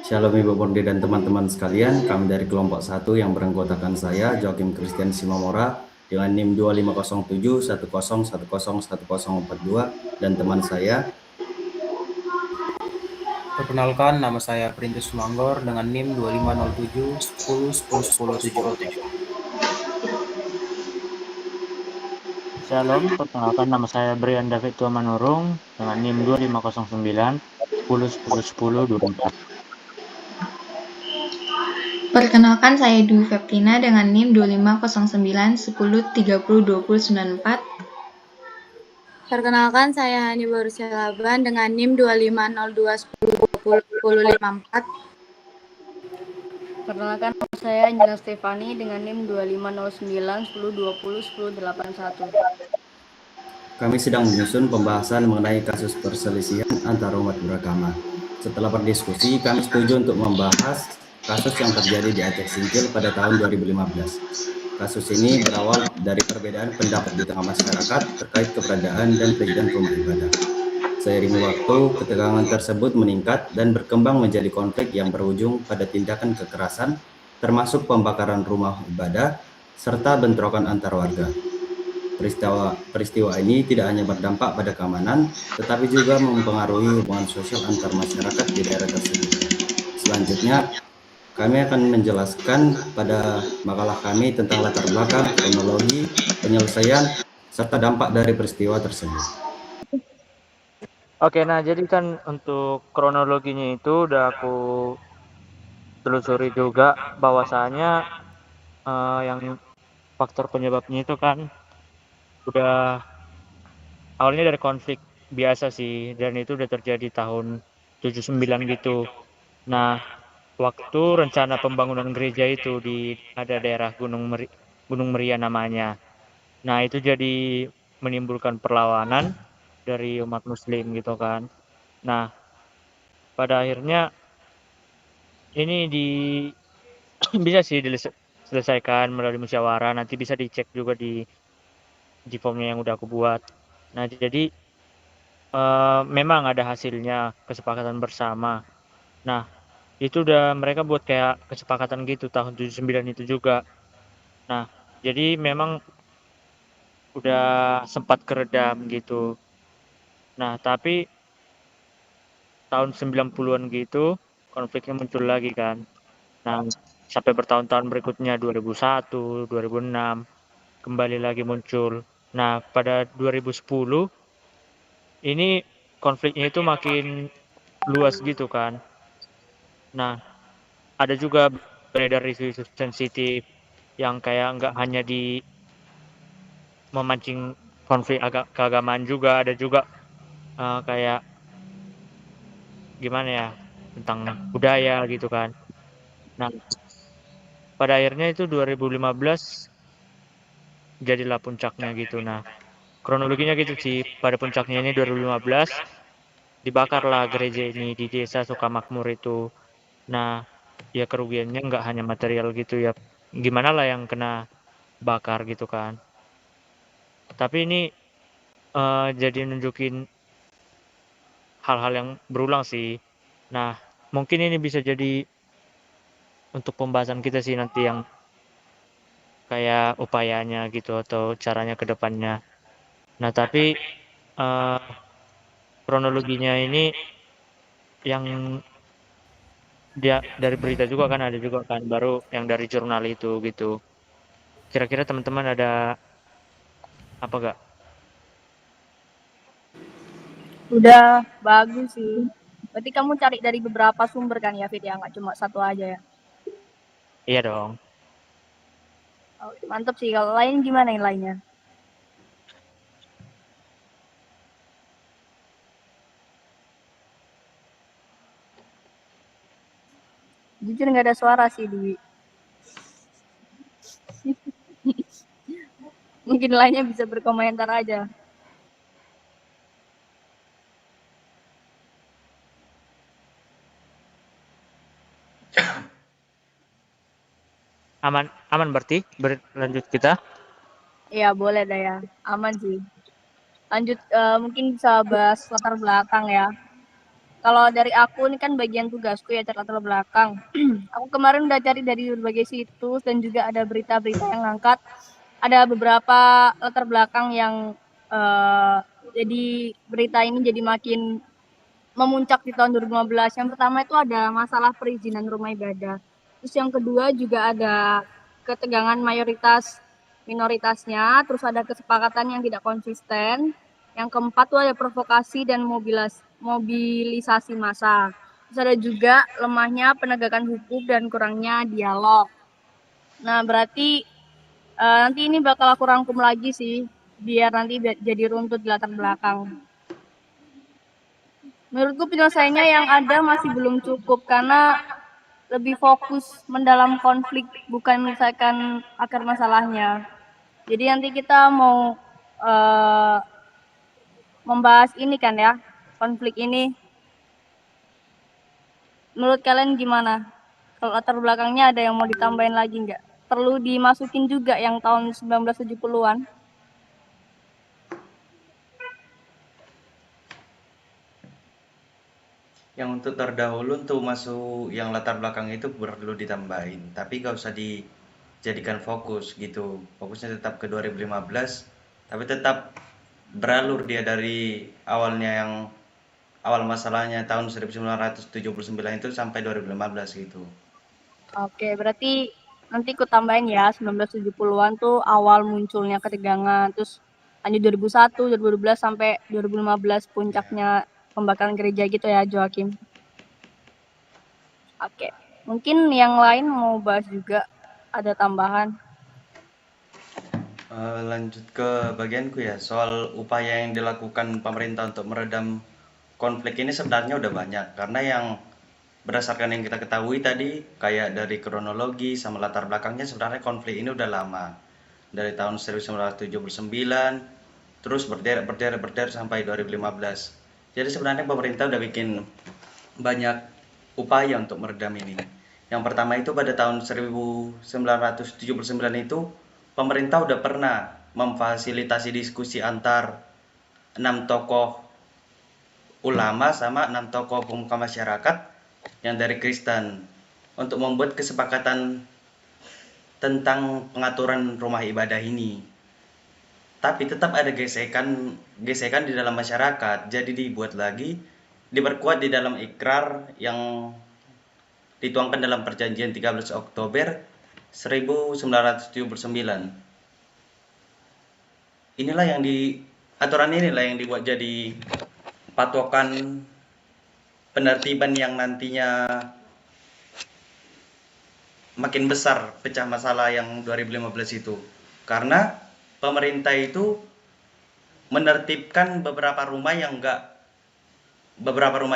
Shalom Ibu Bondi dan teman-teman sekalian, kami dari kelompok 1 yang beranggotakan saya, Joakim Christian Simamora, dengan NIM 250710101042 dan teman saya. Perkenalkan, nama saya Printus Sumanggor dengan NIM 250710101077. Shalom, perkenalkan nama saya Brian David Tuamanurung dengan NIM 2509 10101024. Perkenalkan, saya Dwi Feplina dengan NIM 250910302094. Perkenalkan, saya Hani Barusialaban dengan NIM 2502102054. Perkenalkan, nama saya Anjela Stefani dengan NIM 250910201081. Kami sedang menyusun pembahasan mengenai kasus perselisihan antar umat beragama. Setelah berdiskusi, kami setuju untuk membahas kasus yang terjadi di Aceh Singkil pada tahun 2015. Kasus ini berawal dari perbedaan pendapat di tengah masyarakat terkait keberadaan dan perizinan rumah ibadah. Seiring waktu, ketegangan tersebut meningkat dan berkembang menjadi konflik yang berujung pada tindakan kekerasan, termasuk pembakaran rumah ibadah, serta bentrokan antar warga. Peristiwa ini tidak hanya berdampak pada keamanan, tetapi juga mempengaruhi hubungan sosial antar masyarakat di daerah tersebut. Selanjutnya, kami akan menjelaskan pada makalah kami tentang latar belakang, kronologi, penyelesaian, serta dampak dari peristiwa tersebut. Oke, nah jadi kan untuk kronologinya itu udah aku telusuri juga bahwasanya yang faktor penyebabnya itu kan udah awalnya dari konflik biasa sih, dan itu udah terjadi tahun 79 gitu. Nah, waktu rencana pembangunan gereja itu di ada daerah Gunung Meria namanya. Nah, itu jadi menimbulkan perlawanan dari umat muslim gitu kan. Nah, pada akhirnya ini bisa sih diselesaikan melalui musyawarah, nanti bisa dicek juga di formnya yang udah aku buat. Nah, jadi memang ada hasilnya kesepakatan bersama. Nah, itu udah mereka buat kayak kesepakatan gitu tahun 79 itu juga. Nah, jadi memang udah sempat keredam gitu. Nah, tapi tahun 90-an gitu konfliknya muncul lagi kan. Nah, sampai bertahun-tahun berikutnya 2001, 2006 kembali lagi muncul. Nah, pada 2010 ini konfliknya itu makin luas gitu kan. Nah, ada juga beredar isu-isu sensitif yang kayak nggak hanya di memancing konflik keagamaan juga, ada juga kayak gimana ya, tentang budaya gitu kan. Nah, pada akhirnya itu 2015 jadilah puncaknya gitu. Nah, kronologinya gitu sih, pada puncaknya ini 2015 dibakarlah gereja ini di desa Sukamakmur itu. Nah, ya kerugiannya nggak hanya material gitu ya, gimana lah yang kena bakar gitu kan. Tapi ini jadi nunjukin hal-hal yang berulang sih. Nah, mungkin ini bisa jadi untuk pembahasan kita sih nanti, yang kayak upayanya gitu atau caranya ke depannya. Nah, tapi kronologinya ini yang dia dari berita juga kan, ada juga kan baru yang dari jurnal itu gitu. Kira-kira teman-teman ada apa gak? Udah bagus sih. Berarti kamu cari dari beberapa sumber kan ya, Fit, ya? Nggak cuma satu aja ya? Iya dong. Oh, mantep sih. Kalau lain gimana yang lainnya? Jujur nggak ada suara sih, Dwi. Mungkin lainnya bisa berkomentar aja. Aman berarti berlanjut kita. Iya, boleh dah ya. Aman sih. Lanjut, mungkin bisa bahas latar belakang ya. Kalau dari aku ini kan bagian tugasku ya, cari latar belakang. Aku kemarin udah cari dari berbagai situs dan juga ada berita-berita yang ngangkat. Ada beberapa latar belakang yang jadi berita ini jadi makin memuncak di tahun 2015. Yang pertama itu ada masalah perizinan rumah ibadah. Terus yang kedua juga ada ketegangan mayoritas minoritasnya, terus ada kesepakatan yang tidak konsisten. Yang keempat tuh ada provokasi dan mobilisasi massa. Terus ada juga lemahnya penegakan hukum dan kurangnya dialog. Nah, berarti nanti ini bakal aku rangkum lagi sih, biar nanti jadi runtut di latar belakang. Menurutku penyelesaiannya yang ada masih belum cukup karena lebih fokus mendalam konflik, bukan menyelesaikan akar masalahnya. Jadi nanti kita mau membahas ini kan ya, konflik ini. Menurut kalian gimana? Kalau latar belakangnya ada yang mau ditambahin lagi nggak? Perlu dimasukin juga yang tahun 1970-an? Yang untuk terdahulu untuk masuk yang latar belakang itu perlu ditambahin, tapi gak usah dijadikan fokus gitu. Fokusnya tetap ke 2015, tapi tetap beralur dia dari awalnya yang awal masalahnya tahun 1979 itu sampai 2015 gitu. Oke, berarti nanti aku tambahin ya, 1970-an tuh awal munculnya ketegangan, terus lanjut 2001, 2012 sampai 2015 puncaknya pembakaran gereja gitu ya, Joakim. Oke, mungkin yang lain mau bahas juga, ada tambahan. Lanjut ke bagianku ya, soal upaya yang dilakukan pemerintah untuk meredam konflik ini sebenarnya udah banyak, karena yang berdasarkan yang kita ketahui tadi, kayak dari kronologi sama latar belakangnya, sebenarnya konflik ini udah lama. Dari tahun 1979, terus berderet sampai 2015. Jadi sebenarnya pemerintah udah bikin banyak upaya untuk meredam ini. Yang pertama itu pada tahun 1979 itu, pemerintah udah pernah memfasilitasi diskusi antar 6 tokoh ulama sama 6 tokoh pemuka masyarakat yang dari Kristen untuk membuat kesepakatan tentang pengaturan rumah ibadah ini. Tapi tetap ada gesekan di dalam masyarakat, jadi diperkuat di dalam ikrar yang dituangkan dalam perjanjian 13 Oktober 1979. Aturan inilah yang dibuat jadi patokan penertiban yang nantinya makin besar pecah masalah yang 2015 itu. Karena pemerintah itu menertibkan beberapa rumah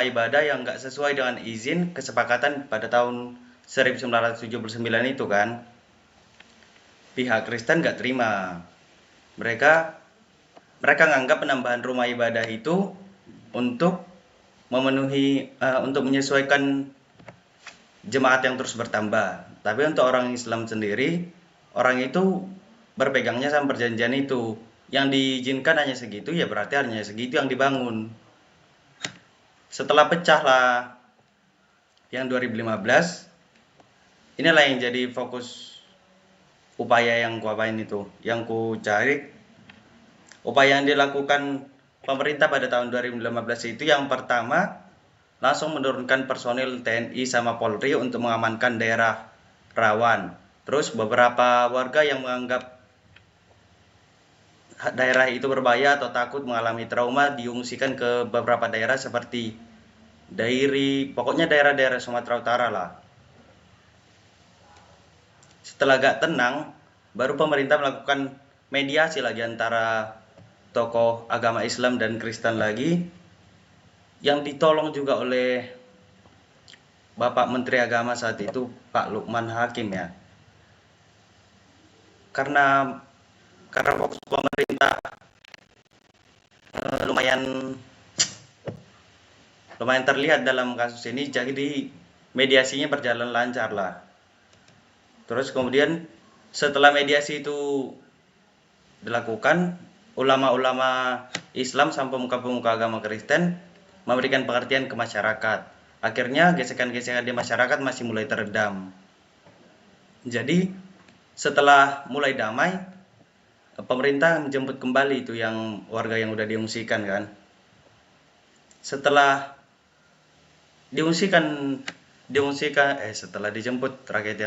ibadah yang enggak sesuai dengan izin kesepakatan pada tahun 1979 itu kan. Pihak Kristen enggak terima. Mereka menganggap penambahan rumah ibadah itu untuk menyesuaikan jemaat yang terus bertambah. Tapi untuk orang Islam sendiri, orang itu berpegangnya sama perjanjian itu. Yang diizinkan hanya segitu, ya berarti hanya segitu yang dibangun. Setelah pecah lah yang 2015, inilah yang jadi fokus upaya yang ku apain itu, yang ku cari. Upaya yang dilakukan pemerintah pada tahun 2015 itu, yang pertama langsung menurunkan personil TNI sama Polri untuk mengamankan daerah rawan. Terus beberapa warga yang menganggap daerah itu berbahaya atau takut mengalami trauma diungsikan ke beberapa daerah seperti Dairi, pokoknya daerah-daerah Sumatera Utara lah. Setelah agak tenang, baru pemerintah melakukan mediasi lagi antara tokoh agama Islam dan Kristen lagi, yang ditolong juga oleh Bapak Menteri Agama saat itu, Pak Lukman Hakim ya. Karena fokus pemerintah lumayan terlihat dalam kasus ini, jadi mediasinya berjalan lancar lah. Terus kemudian setelah mediasi itu dilakukan, ulama-ulama Islam sampai pemuka-pemuka agama Kristen memberikan pengertian ke masyarakat. Akhirnya gesekan-gesekan di masyarakat masih mulai teredam. Jadi setelah mulai damai, pemerintah menjemput kembali itu yang warga yang udah diungsikan kan. Setelah setelah dijemput rakyat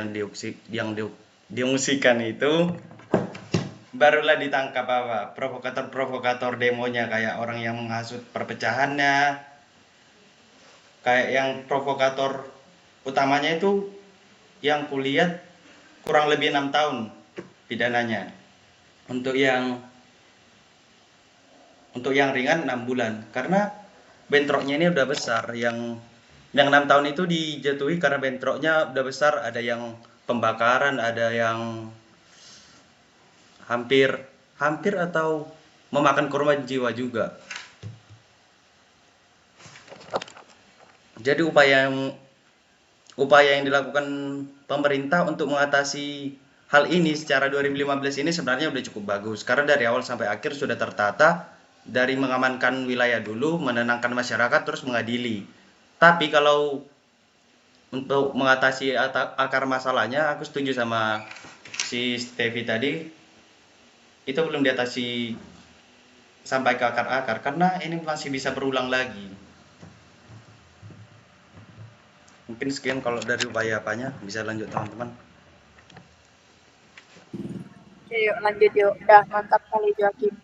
yang diungsikan itu, barulah ditangkap provokator demonya, kayak orang yang menghasut perpecahannya, kayak yang provokator utamanya itu yang kulihat kurang lebih 6 tahun pidananya. Untuk yang ringan 6 bulan, karena bentroknya ini udah besar. Yang 6 tahun itu dijatuhi karena bentroknya udah besar, ada yang pembakaran, ada yang hampir atau memakan korban jiwa juga. Jadi upaya yang dilakukan pemerintah untuk mengatasi hal ini secara 2015 ini sebenarnya udah cukup bagus, karena dari awal sampai akhir sudah tertata, dari mengamankan wilayah dulu, menenangkan masyarakat, terus mengadili. Tapi kalau untuk mengatasi akar masalahnya, aku setuju sama si Stevie tadi, itu belum diatasi sampai ke akar-akar, karena ini masih bisa berulang lagi. Mungkin sekian kalau dari upaya apanya, bisa lanjut teman-teman. Oke, yuk lanjut yuk. Udah mantap kali Joakim.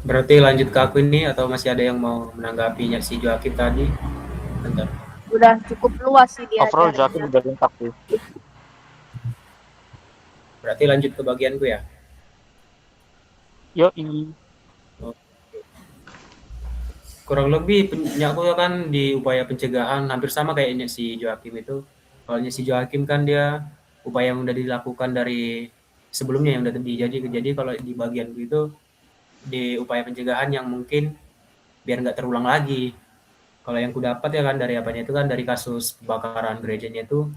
Berarti lanjut ke aku ini atau masih ada yang mau menanggapinya si Joakim tadi? Bentar. Udah cukup luas sih dia. Overall Joakim udah lengkap sih. Berarti lanjut ke bagianku ya. Yoi. Kurang lebih aku kan di upaya pencegahan hampir sama kayaknya si Joakim itu. Kalau si Joakim kan dia upaya yang udah dilakukan dari sebelumnya yang udah terjadi. Jadi kalau di bagianku itu di upaya pencegahan yang mungkin biar nggak terulang lagi. Kalau yang ku dapat ya kan dari apanya itu kan dari kasus kebakaran gerejanya itu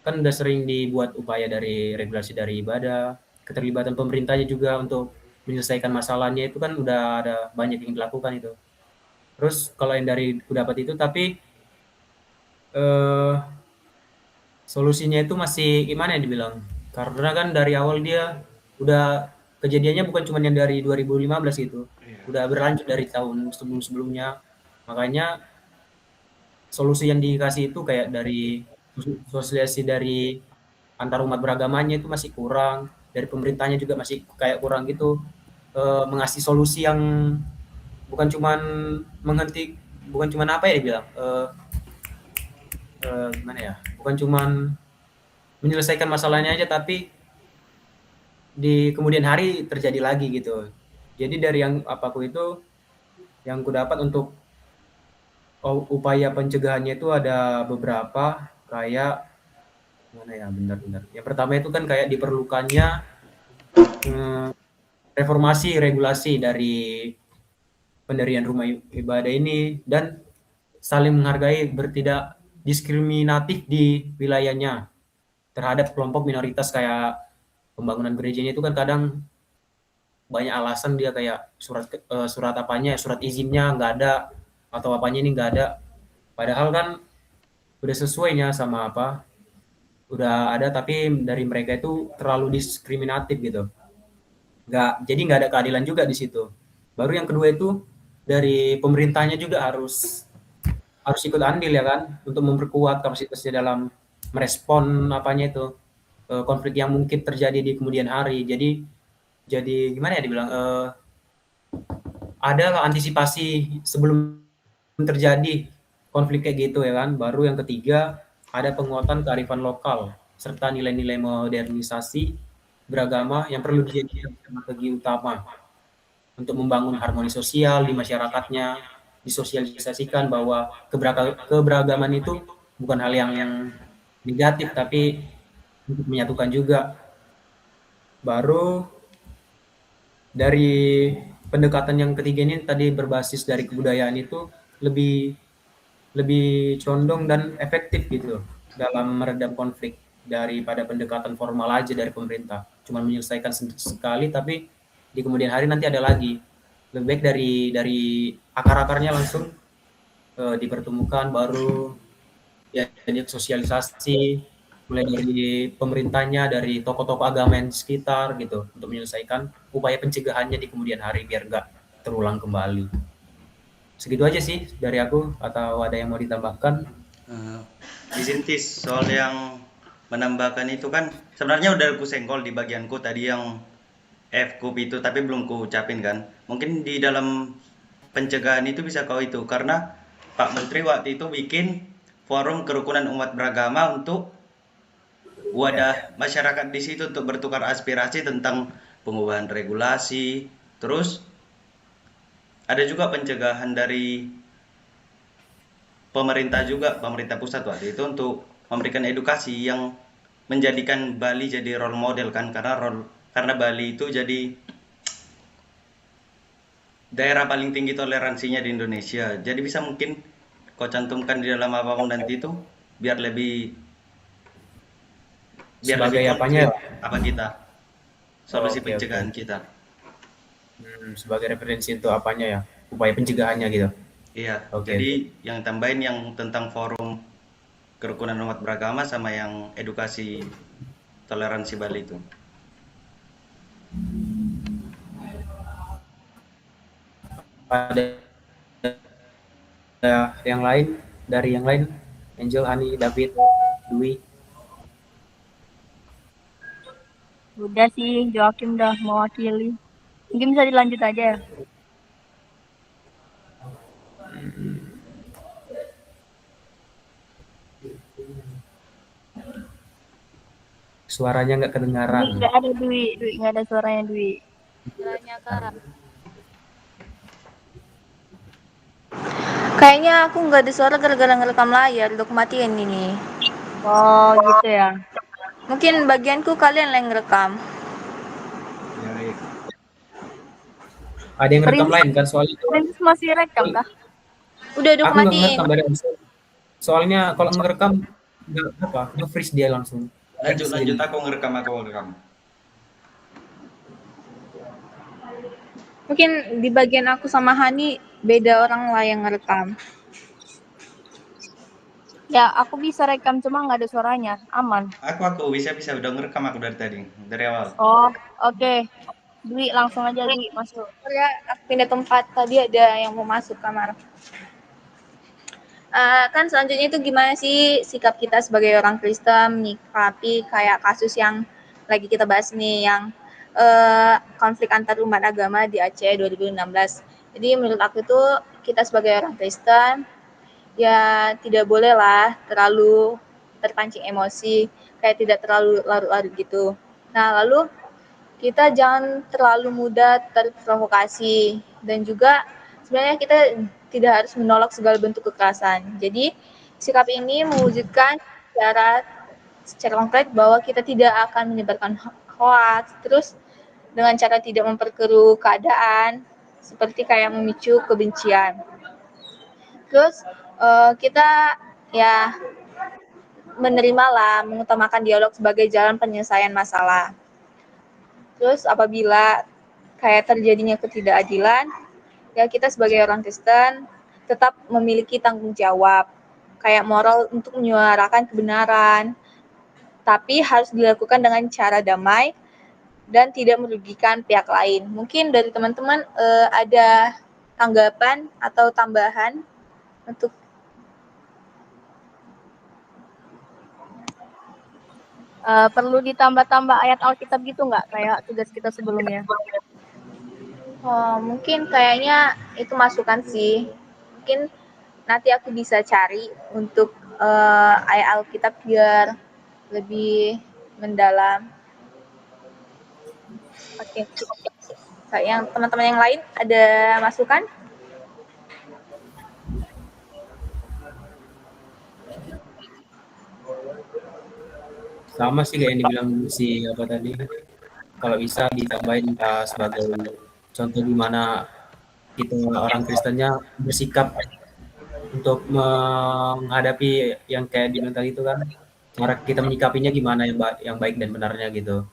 kan udah sering dibuat upaya dari regulasi dari ibadah, keterlibatan pemerintahnya juga untuk menyelesaikan masalahnya itu kan udah ada banyak yang dilakukan itu. Terus kalau yang dari ku dapat itu tapi solusinya itu masih gimana ya dibilang? Karena kan dari awal dia udah kejadiannya bukan cuma yang dari 2015 itu, udah berlanjut dari tahun sebelum-sebelumnya. Makanya solusi yang dikasih itu kayak dari sosialisasi dari antar umat beragamanya itu masih kurang, dari pemerintahnya juga masih kayak kurang gitu, mengasih solusi yang bukan cuman bukan cuman apa ya dibilang, gimana ya, bukan cuman menyelesaikan masalahnya aja tapi di kemudian hari terjadi lagi gitu. Jadi dari yang apaku itu yang ku dapat untuk upaya pencegahannya itu ada beberapa, kayak mana ya, benar-benar. Yang pertama itu kan kayak diperlukannya reformasi regulasi dari pendirian rumah ibadah ini dan saling menghargai, bertindak diskriminatif di wilayahnya terhadap kelompok minoritas. Kayak pembangunan gerejanya itu kan kadang banyak alasan dia kayak surat apanya, surat izinnya nggak ada atau apanya ini nggak ada, padahal kan udah sesuainya sama apa udah ada, tapi dari mereka itu terlalu diskriminatif gitu. Jadi nggak ada keadilan juga di situ. Baru yang kedua itu dari pemerintahnya juga harus ikut andil ya kan, untuk memperkuat kapasitasnya dalam merespon apanya itu konflik yang mungkin terjadi di kemudian hari. Jadi gimana ya dibilang, ada antisipasi sebelum terjadi konflik kayak gitu ya kan. Baru yang ketiga ada penguatan kearifan lokal serta nilai-nilai modernisasi beragama yang perlu dijadikan strategi utama untuk membangun harmoni sosial di masyarakatnya, disosialisasikan bahwa keberagaman itu bukan hal yang negatif tapi untuk menyatukan juga. Baru dari pendekatan yang ketiga ini tadi berbasis dari kebudayaan itu lebih condong dan efektif gitu dalam meredam konflik daripada pendekatan formal aja dari pemerintah. Cuma menyelesaikan sekali tapi di kemudian hari nanti ada lagi. lebih baik dari akar-akarnya langsung dipertemukan, baru ya jadi sosialisasi mulai dari pemerintahnya, dari tokoh-tokoh agama yang di sekitar gitu untuk menyelesaikan upaya pencegahannya di kemudian hari biar nggak terulang kembali. Segitu aja sih dari aku, atau ada yang mau ditambahkan? Izin Tis, soal yang menambahkan itu kan sebenarnya udah aku senggol di bagianku tadi yang F-Cup itu, tapi belum ku ucapin kan. Mungkin di dalam pencegahan itu bisa kau itu, karena Pak Menteri waktu itu bikin forum kerukunan umat beragama untuk wadah masyarakat di situ untuk bertukar aspirasi tentang pengubahan regulasi. Terus ada juga pencegahan dari pemerintah juga, pemerintah pusat waktu itu untuk memberikan edukasi yang menjadikan Bali jadi role model kan, karena Bali itu jadi daerah paling tinggi toleransinya di Indonesia. Jadi bisa mungkin kau cantumkan di dalam apapun nanti itu biar lebih Sebagai apanya? konkret apa kita solusi Oke, pencegahan oke. kita. Sebagai referensi untuk apanya ya? Upaya pencegahannya gitu. Iya, Oke, jadi oke. yang tambahin yang tentang forum kerukunan umat beragama sama yang edukasi toleransi Bali itu. Ada yang lain dari yang lain? Angel, Hani, David, Dwi. Udah sih, Joakim udah mewakili. Mungkin bisa dilanjut aja ya. Suaranya nggak kedengaran. Nggak ada Dwi, nggak ada suaranya Dwi. Suaranya Kak. Kayaknya aku nggak ada suara gara-gara ngerekam layar, udah aku matiin ini. Oh gitu ya. Mungkin bagianku kalian yang ngerekam. Ada yang rekam lain kan soalnya? Perintis masih rekam kah? Udah aku Aku nggak matiin. ngerekam dari awal. Soalnya kalau ngerekam nge-freeze dia langsung. Lanjut aku ngerekam. Mungkin di bagian aku sama Hani beda orang lah yang ngerekam. Ya, aku bisa rekam cuma nggak ada suaranya. Aman. Aku bisa udah ngerekam aku dari tadi, dari awal. Oh, oke. Dwi, langsung aja Dwi masuk. Ya, aku pindah tempat, tadi ada yang mau masuk kamar. Kan selanjutnya itu gimana sih sikap kita sebagai orang Kristen menyikapi kayak kasus yang lagi kita bahas nih, yang konflik antar umat agama di Aceh 2016. Jadi menurut aku itu kita sebagai orang Kristen ya tidak boleh lah terlalu terpancing emosi, kayak tidak terlalu larut-larut gitu. Nah, lalu kita jangan terlalu mudah terprovokasi, dan juga sebenarnya kita tidak harus menolak segala bentuk kekerasan. Jadi sikap ini mewujudkan secara konkret bahwa kita tidak akan menyebarkan hoax, terus dengan cara tidak memperkeruh keadaan seperti kayak memicu kebencian. Terus kita ya menerimalah, mengutamakan dialog sebagai jalan penyelesaian masalah. Terus apabila kayak terjadinya ketidakadilan, ya kita sebagai orang Kristen tetap memiliki tanggung jawab, kayak moral untuk menyuarakan kebenaran, tapi harus dilakukan dengan cara damai dan tidak merugikan pihak lain. Mungkin dari teman-teman ada tanggapan atau tambahan untuk perlu ditambah-tambah ayat Alkitab gitu nggak kayak tugas kita sebelumnya? mungkin kayaknya itu masukan sih. Mungkin nanti aku bisa cari untuk ayat Alkitab biar lebih mendalam. Oke. Yang teman-teman yang lain ada masukan? Sama sih kayak yang dibilang si apa tadi. Kalau bisa ditambahin sebagai contoh gimana kita orang Kristennya bersikap untuk menghadapi yang kayak dibilang tadi itu kan, cara kita menyikapinya gimana yang baik dan benarnya gitu.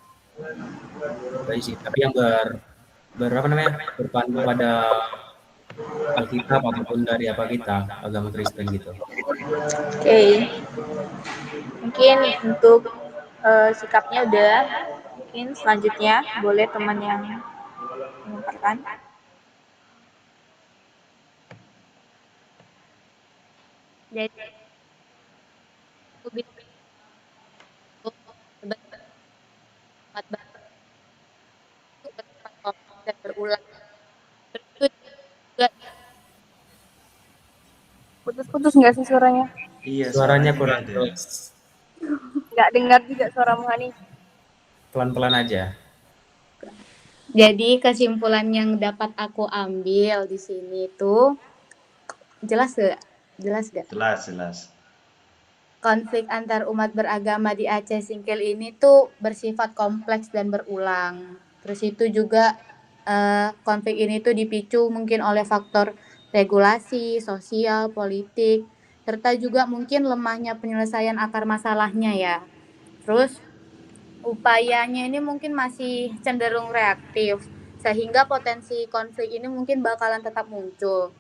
Baik sih, tapi yang berpandu pada Alkitab ataupun dari apa kita agama Kristen gitu. Oke. Mungkin untuk sikapnya udah. Mungkin selanjutnya boleh teman yang menyampaikan. Jadi aku bisa berdebat itu bersifat kompleks dan berulang. Terus itu juga putus-putus nggak sih suaranya? Iya, Suaranya nggak kurang ada. terus, Nggak dengar juga suara Muhani. pelan-pelan aja. Jadi kesimpulan yang dapat aku ambil di sini tuh jelas gak? Jelas gak? Jelas. Konflik antar umat beragama di Aceh Singkil ini tuh bersifat kompleks dan berulang. Terus itu juga konflik ini tuh dipicu mungkin oleh faktor regulasi, sosial, politik, serta juga mungkin lemahnya penyelesaian akar masalahnya ya. Terus upayanya ini mungkin masih cenderung reaktif, sehingga potensi konflik ini mungkin bakalan tetap muncul.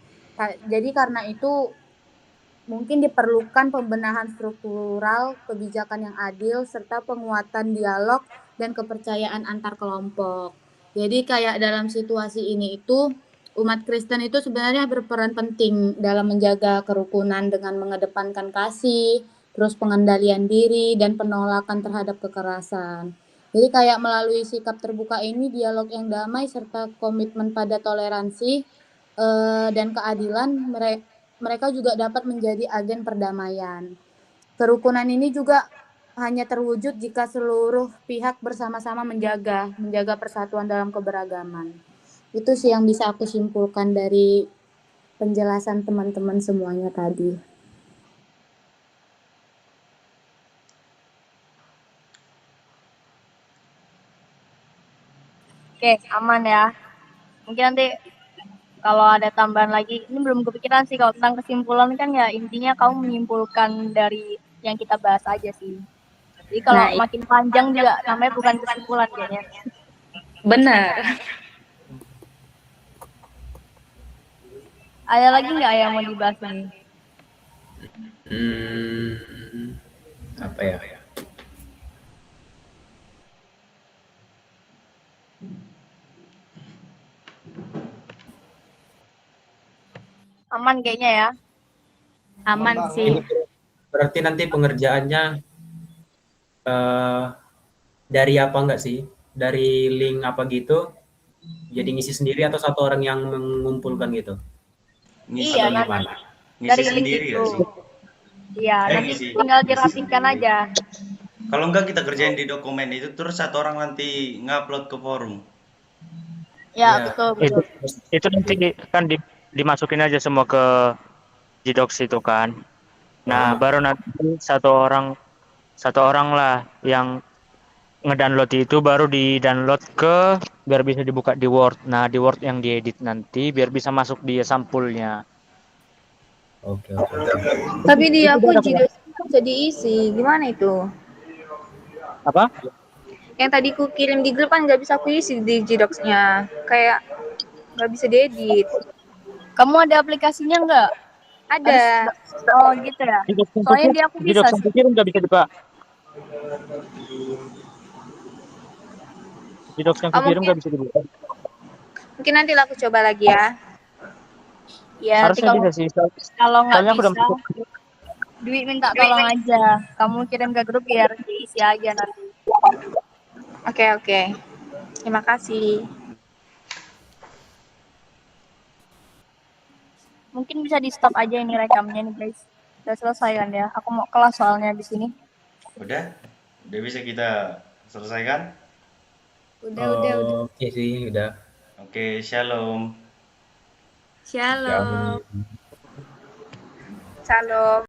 Jadi karena itu mungkin diperlukan pembenahan struktural, kebijakan yang adil, serta penguatan dialog dan kepercayaan antar kelompok. Jadi kayak dalam situasi ini itu umat Kristen itu sebenarnya berperan penting dalam menjaga kerukunan dengan mengedepankan kasih, terus pengendalian diri dan penolakan terhadap kekerasan. Jadi kayak melalui sikap terbuka ini, dialog yang damai serta komitmen pada toleransi dan keadilan, mereka juga dapat menjadi agen perdamaian. Kerukunan ini juga hanya terwujud jika seluruh pihak bersama-sama menjaga persatuan dalam keberagaman. Itu sih yang bisa aku simpulkan dari penjelasan teman-teman semuanya tadi. Oke, aman ya. Mungkin nanti kalau ada tambahan lagi, ini belum kepikiran sih kalau tentang kesimpulan kan ya intinya kamu menyimpulkan dari yang kita bahas aja sih. Jadi kalau Nah, makin panjang juga namanya bukan kesimpulan kayaknya. benar. Ada lagi nggak yang mau dibahas nih? Apa ya? Aman kayaknya ya. Aman sih. Berarti nanti pengerjaannya dari apa enggak sih? Dari link apa gitu? Jadi ngisi sendiri atau satu orang yang mengumpulkan gitu? Iya, Atau nanti gimana? dari link itu. Iya, nanti tinggal dirapikan aja. Kalau enggak kita kerjain di dokumen itu terus satu orang nanti ngupload ke forum. Ya, Iya. betul. Itu nanti kan dimasukin aja semua ke Gdocs itu kan. Nah, baru nanti satu orang lah yang ngedownload itu baru di-download biar bisa dibuka di Word. Nah, di Word yang diedit nanti biar bisa masuk di sampulnya. Oke. Tapi di aku Gdocs bisa diisi. Gimana itu? Apa? Yang tadi ku kirim di grup kan nggak bisa aku isi di Gdocs-nya. Kayak nggak bisa diedit. Kamu ada aplikasinya nggak? Ada. Oh gitu ya. Soalnya di aku bisa Gdocs yang sih. kirim nggak bisa dibuka. Gdocs yang kirim nggak bisa dibuka. Mungkin nanti aku coba lagi ya. Ya, nanti Harusnya bisa sih. kalau nggak Soalnya aku udah bisa, Dwi minta tolong aja. Kamu kirim ke grup biar diisi aja nanti. Oke. Terima kasih. Mungkin bisa di stop aja ini rekamnya nih guys. Udah selesai kan ya. Aku mau kelas soalnya di sini. Udah bisa kita selesaikan? Udah. Oke sih, udah. Oke, shalom. Shalom. Salam.